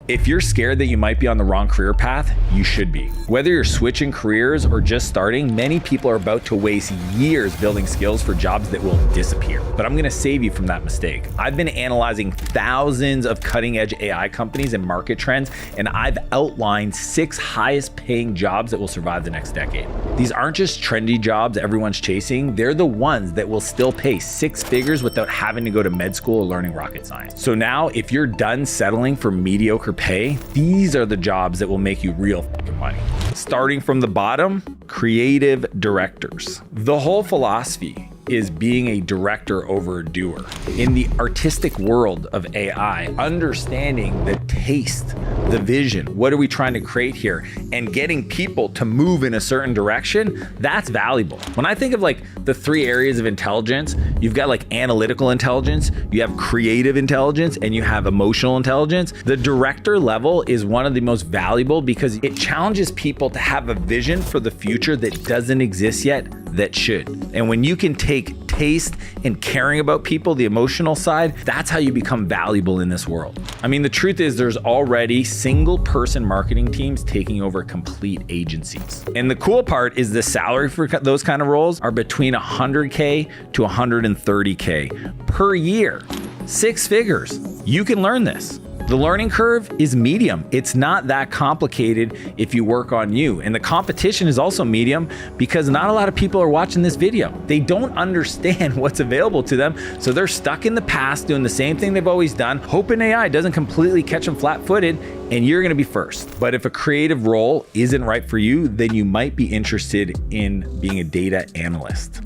If you're scared that you might be on the wrong career path, you should be. Whether you're switching careers or just starting, many people are about to waste years building skills for jobs that will disappear. But I'm gonna save you from that mistake. I've been analyzing thousands of cutting-edge AI companies and market trends, and I've outlined 6 highest paying jobs that will survive the next decade. These aren't just trendy jobs everyone's chasing, they're the ones that will still pay 6 figures without having to go to med school or learning rocket science. So now, if you're done settling for mediocre pay, these are the jobs that will make you real fucking money. Starting from the bottom, creative directors. The whole philosophy is being a director over a doer. In the artistic world of AI, understanding the taste, the vision, what are we trying to create here, and getting people to move in a certain direction, that's valuable. When I think of like the 3 areas of intelligence, you've got like analytical intelligence, you have creative intelligence, and you have emotional intelligence. The director level is one of the most valuable because it challenges people to have a vision for the future that doesn't exist yet, that should. And when you can take taste and caring about people, the emotional side, that's how you become valuable in this world. I mean, the truth is there's already single person marketing teams taking over complete agencies. And the cool part is the salary for those kind of roles are between $100K to $130K per year. 6 figures. You can learn this. The learning curve is medium. It's not that complicated if you work on you. And the competition is also medium because not a lot of people are watching this video. They don't understand what's available to them. So they're stuck in the past doing the same thing they've always done, hoping AI doesn't completely catch them flat-footed, and you're gonna be first. But if a creative role isn't right for you, then you might be interested in being a data analyst.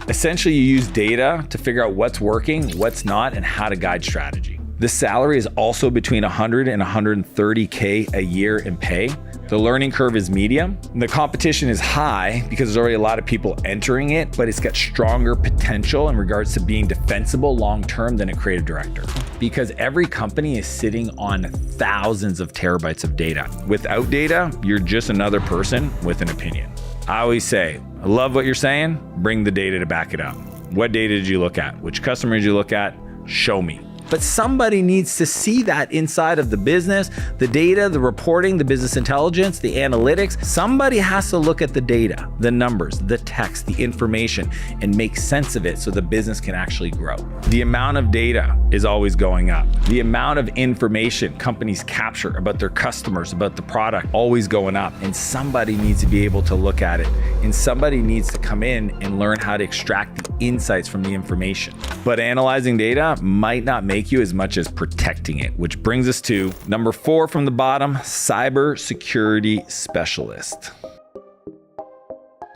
Essentially, you use data to figure out what's working, what's not, and how to guide strategy. The salary is also between $100 and $130K a year in pay. The learning curve is medium. The competition is high because there's already a lot of people entering it, but it's got stronger potential in regards to being defensible long-term than a creative director. Because every company is sitting on thousands of terabytes of data. Without data, you're just another person with an opinion. I always say, I love what you're saying, bring the data to back it up. What data did you look at? Which customer did you look at? Show me. But somebody needs to see that inside of the business, the data, the reporting, the business intelligence, the analytics. Somebody has to look at the data, the numbers, the text, the information, and make sense of it so the business can actually grow. The amount of data is always going up. The amount of information companies capture about their customers, about the product, always going up. And somebody needs to be able to look at it. And somebody needs to come in and learn how to extract the insights from the information. But analyzing data might not make you as much as protecting it, which brings us to number 4 from the bottom, cybersecurity specialist.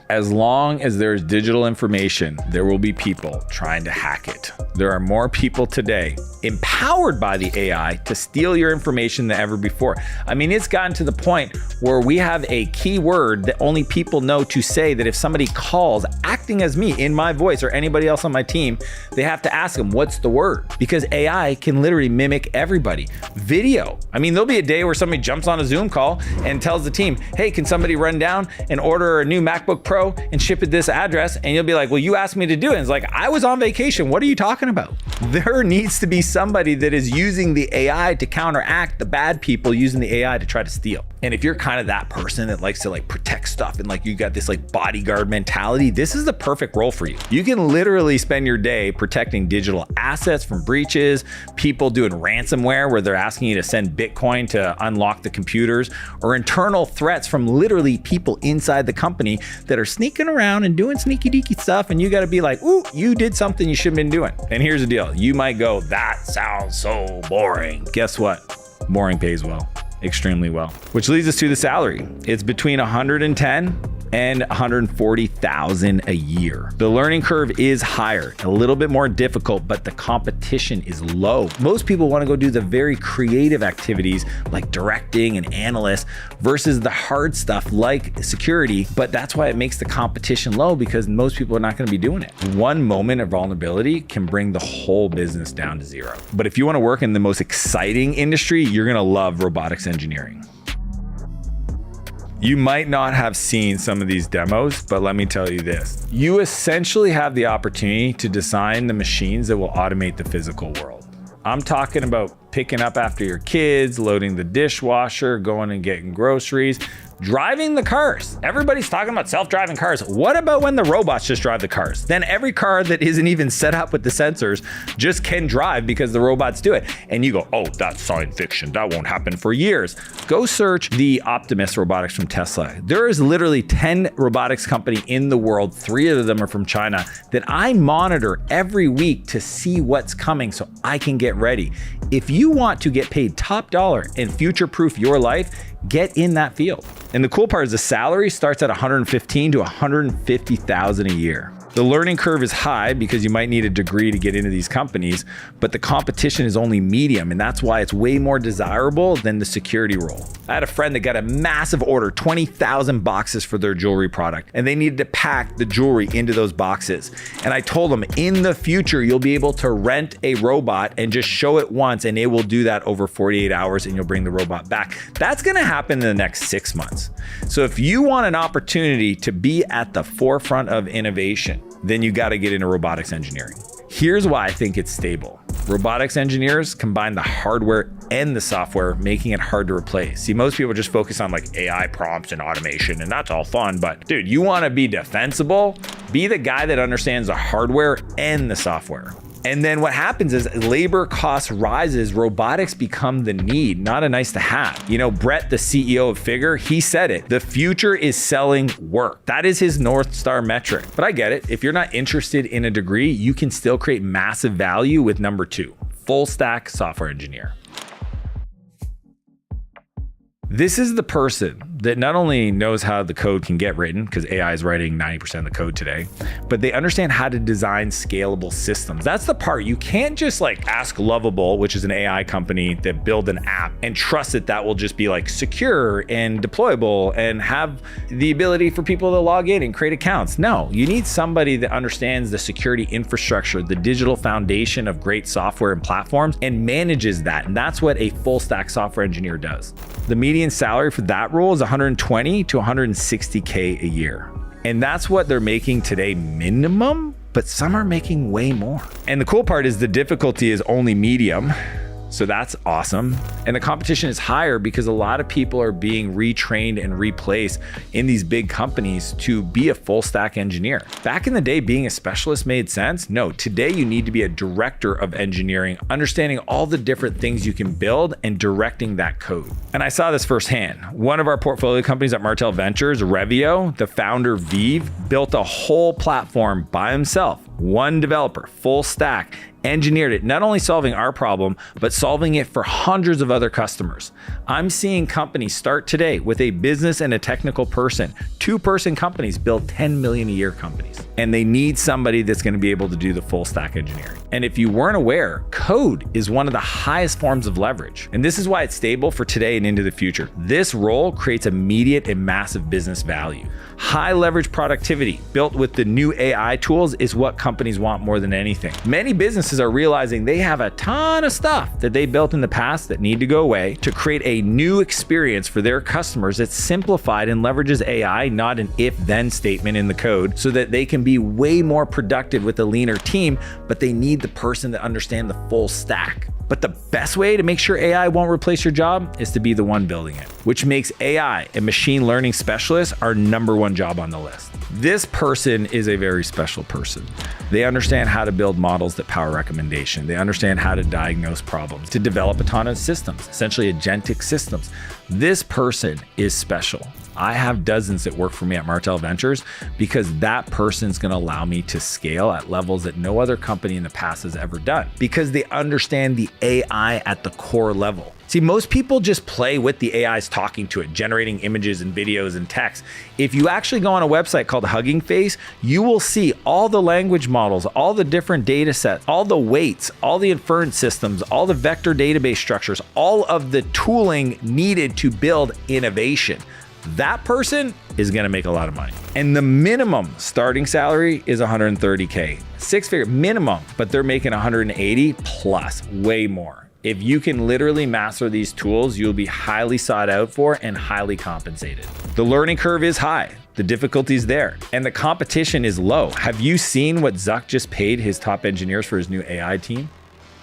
As long as there's digital information, there will be people trying to hack it. There are more people today empowered by the AI to steal your information than ever before. I mean, it's gotten to the point where we have a keyword that only people know to say that if somebody calls acting as me in my voice or anybody else on my team, they have to ask them, what's the word? Because AI can literally mimic everybody. Video. I mean, there'll be a day where somebody jumps on a Zoom call and tells the team, hey, can somebody run down and order a new MacBook Pro and ship it this address? And you'll be like, well, you asked me to do it. And it's like, I was on vacation. What are you talking about? There needs to be somebody that is using the AI to counteract the bad people using the AI to try to steal. And if you're kind of that person that likes to like protect stuff and like you got this like bodyguard mentality, this is the perfect role for you. You can literally spend your day protecting digital assets from breaches, people doing ransomware where they're asking you to send Bitcoin to unlock the computers, or internal threats from literally people inside the company that are sneaking around and doing sneaky deaky stuff. And you got to be like, ooh, you did something you shouldn't have been doing. And here's the deal. You might go, that sounds so boring. Guess what? Boring pays well. Extremely well. Which leads us to the salary. It's between 110 and 140,000 a year. The learning curve is higher, a little bit more difficult, but the competition is low. Most people want to go do the very creative activities like directing and analyst versus the hard stuff like security, but that's why it makes the competition low because most people are not going to be doing it. One moment of vulnerability can bring the whole business down to zero. But if you want to work in the most exciting industry, you're going to love robotics engineering. You might not have seen some of these demos, but let me tell you this. You essentially have the opportunity to design the machines that will automate the physical world. I'm talking about picking up after your kids, loading the dishwasher, going and getting groceries, driving the cars. Everybody's talking about self-driving cars. What about when the robots just drive the cars? Then every car that isn't even set up with the sensors just can drive because the robots do it. And you go, oh, that's science fiction. That won't happen for years. Go search the Optimus robotics from Tesla. There is literally 10 robotics company in the world. 3 of them are from China that I monitor every week to see what's coming so I can get ready. If you want to get paid top dollar and future-proof your life, get in that field. And the cool part is the salary starts at $115,000 to $150,000 a year. The learning curve is high because you might need a degree to get into these companies, but the competition is only medium, and that's why it's way more desirable than the security role. I had a friend that got a massive order, 20,000 boxes for their jewelry product, and they needed to pack the jewelry into those boxes. And I told them, in the future, you'll be able to rent a robot and just show it once, and it will do that over 48 hours, and you'll bring the robot back. That's gonna happen in the next 6 months. So if you want an opportunity to be at the forefront of innovation, then you got to get into robotics engineering. Here's why I think it's stable. Robotics engineers combine the hardware and the software, making it hard to replace. See, most people just focus on like AI prompts and automation, and that's all fun, but dude, you want to be defensible? Be the guy that understands the hardware and the software. And then what happens is labor cost rises, robotics become the need, not a nice to have. You know, Brett, the CEO of Figure, he said it, the future is selling work. That is his North Star metric. But I get it. If you're not interested in a degree, you can still create massive value with number 2, full stack software engineer. This is the person that not only knows how the code can get written, because AI is writing 90% of the code today, but they understand how to design scalable systems. That's the part. You can't just like ask Lovable, which is an AI company that build an app, and trust that that will just be like secure and deployable and have the ability for people to log in and create accounts. No, you need somebody that understands the security infrastructure, the digital foundation of great software and platforms, and manages that. And that's what a full stack software engineer does. The median salary for that role is $120,000 to $160K a year. And that's what they're making today minimum, but some are making way more. And the cool part is the difficulty is only medium. So that's awesome. And the competition is higher because a lot of people are being retrained and replaced in these big companies to be a full stack engineer. Back in the day, being a specialist made sense. No, today you need to be a director of engineering, understanding all the different things you can build and directing that code. And I saw this firsthand. One of our portfolio companies at Martell Ventures, Revio, the founder Vive, built a whole platform by himself. One developer, full stack, engineered it, not only solving our problem, but solving it for hundreds of other customers. I'm seeing companies start today with a business and a technical person. 2-person companies build 10 million a year companies. And they need somebody that's going to be able to do the full stack engineering. And if you weren't aware, code is one of the highest forms of leverage. And this is why it's stable for today and into the future. This role creates immediate and massive business value. High leverage productivity built with the new AI tools is what companies want more than anything. Many businesses are realizing they have a ton of stuff that they built in the past that need to go away to create a new experience for their customers that's simplified and leverages AI, not an if-then statement in the code, so that they can be way more productive with a leaner team, but they need the person that understands the full stack. But the best way to make sure AI won't replace your job is to be the one building it, which makes AI and machine learning specialists our #1 job on the list. This person is a very special person. They understand how to build models that power recommendation. They understand how to diagnose problems, to develop autonomous systems, essentially agentic systems. This person is special. I have dozens that work for me at Martell Ventures because that person's going to allow me to scale at levels that no other company in the past has ever done, because they understand the AI at the core level. See, most people just play with the AIs talking to it, generating images and videos and text. If you actually go on a website called Hugging Face, you will see all the language models, all the different data sets, all the weights, all the inference systems, all the vector database structures, all of the tooling needed to build innovation. That person is going to make a lot of money. And the minimum starting salary is $130K, 6-figure minimum, but they're making 180 plus, way more. If you can literally master these tools, you'll be highly sought out for and highly compensated. The learning curve is high. The difficulty is there, and the competition is low. Have you seen what Zuck just paid his top engineers for his new AI team?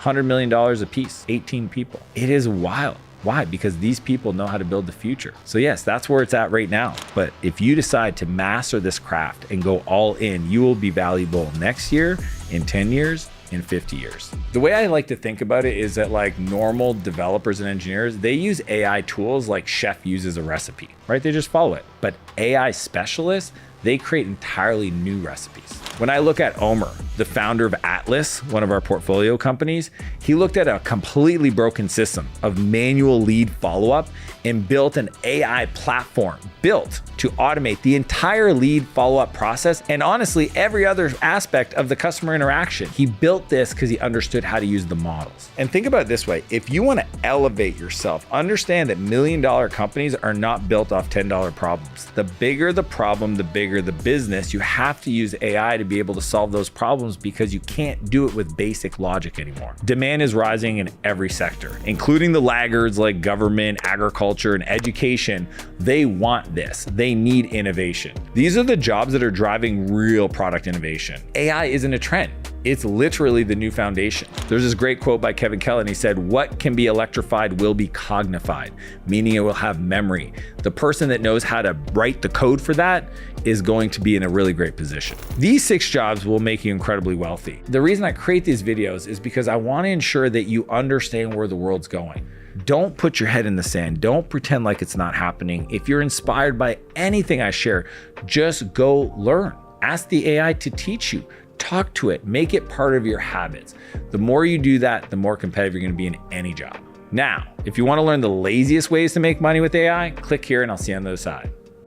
$100 million a piece, 18 people. It is wild. Why? Because these people know how to build the future. So yes, that's where it's at right now. But if you decide to master this craft and go all in, you will be valuable next year, in 10 years, in 50 years. The way I like to think about it is that like normal developers and engineers, they use AI tools like chef uses a recipe, right? They just follow it. But AI specialists, they create entirely new recipes. When I look at Omer, the founder of Atlas, one of our portfolio companies, he looked at a completely broken system of manual lead follow-up and built an AI platform built to automate the entire lead follow-up process and honestly, every other aspect of the customer interaction. He built this because he understood how to use the models. And think about it this way, if you want to elevate yourself, understand that $1 million companies are not built off $10 problems. The bigger the problem, the bigger the business. You have to use AI to be able to solve those problems because you can't do it with basic logic anymore. Demand is rising in every sector, including the laggards like government, agriculture, and education. They want this. They need innovation. These are the jobs that are driving real product innovation. AI isn't a trend. It's literally the new foundation. There's this great quote by Kevin Kelly, and he said, "What can be electrified will be cognified," meaning it will have memory. The person that knows how to write the code for that is going to be in a really great position. These 6 jobs will make you incredibly wealthy. The reason I create these videos is because I want to ensure that you understand where the world's going. Don't put your head in the sand. Don't pretend like it's not happening. If you're inspired by anything I share, just go learn. Ask the AI to teach you. Talk to it, make it part of your habits. The more you do that, the more competitive you're gonna be in any job. Now, if you wanna learn the laziest ways to make money with AI, click here and I'll see you on the other side.